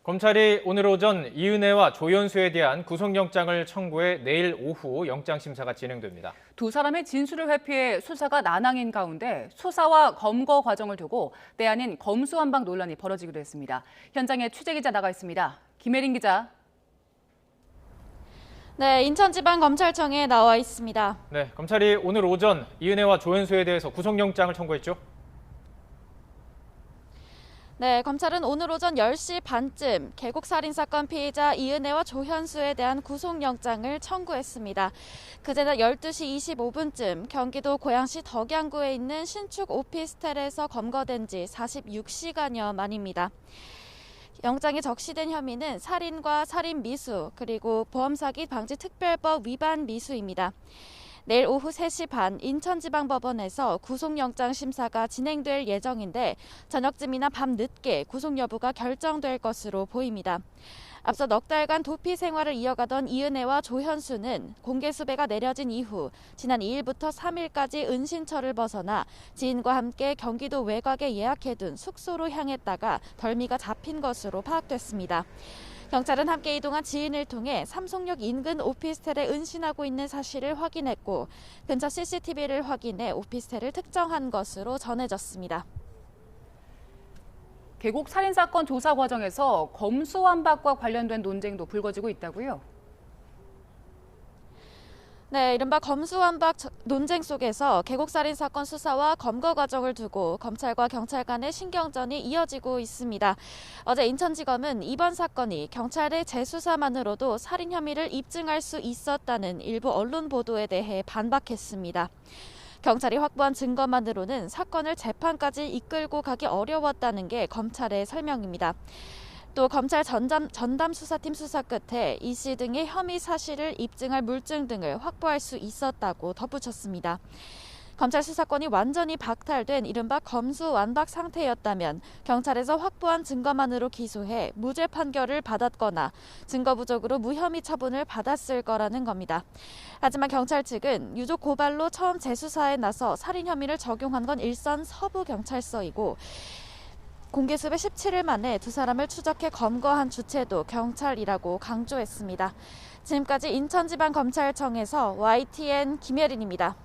검찰이 오늘 오전 이은혜와 조현수에 대한 구속영장을 청구해 내일 오후 영장심사가 진행됩니다. 두 사람의 진술을 회피해 수사가 난항인 가운데 수사와 검거 과정을 두고 때 아닌 검수완박 논란이 벌어지기도 했습니다. 현장에 취재기자 나가 있습니다. 김혜린 기자. 네, 인천지방검찰청에 나와 있습니다. 네, 검찰이 오늘 오전 이은혜와 조현수에 대해서 구속영장을 청구했죠? 네, 검찰은 오늘 오전 10시 반쯤 계곡살인사건 피의자 이은혜와 조현수에 대한 구속영장을 청구했습니다. 그제는 12시 25분쯤 경기도 고양시 덕양구에 있는 신축 오피스텔에서 검거된 지 46시간여 만입니다. 영장에 적시된 혐의는 살인과 살인 미수, 그리고 보험사기 방지 특별법 위반 미수입니다. 내일 오후 3시 반 인천지방법원에서 구속영장 심사가 진행될 예정인데 저녁쯤이나 밤 늦게 구속 여부가 결정될 것으로 보입니다. 앞서 넉 달간 도피 생활을 이어가던 이은혜와 조현수는 공개 수배가 내려진 이후 지난 2일부터 3일까지 은신처를 벗어나 지인과 함께 경기도 외곽에 예약해둔 숙소로 향했다가 덜미가 잡힌 것으로 파악됐습니다. 경찰은 함께 이동한 지인을 통해 삼성역 인근 오피스텔에 은신하고 있는 사실을 확인했고 근처 CCTV를 확인해 오피스텔을 특정한 것으로 전해졌습니다. 계곡 살인사건 조사 과정에서 검수완박과 관련된 논쟁도 불거지고 있다고요? 네, 이른바 검수완박 논쟁 속에서 계곡살인 사건 수사와 검거 과정을 두고 검찰과 경찰 간의 신경전이 이어지고 있습니다. 어제 인천지검은 이번 사건이 경찰의 재수사만으로도 살인 혐의를 입증할 수 있었다는 일부 언론 보도에 대해 반박했습니다. 경찰이 확보한 증거만으로는 사건을 재판까지 이끌고 가기 어려웠다는 게 검찰의 설명입니다. 또 검찰 전담 수사팀 수사 끝에 이 씨 등의 혐의 사실을 입증할 물증 등을 확보할 수 있었다고 덧붙였습니다. 검찰 수사권이 완전히 박탈된 이른바 검수완박 상태였다면 경찰에서 확보한 증거만으로 기소해 무죄 판결을 받았거나 증거 부족으로 무혐의 처분을 받았을 거라는 겁니다. 하지만 경찰 측은 유족 고발로 처음 재수사에 나서 살인 혐의를 적용한 건 일선 서부경찰서이고 공개 수배 17일 만에 두 사람을 추적해 검거한 주체도 경찰이라고 강조했습니다. 지금까지 인천지방검찰청에서 YTN 김예린입니다.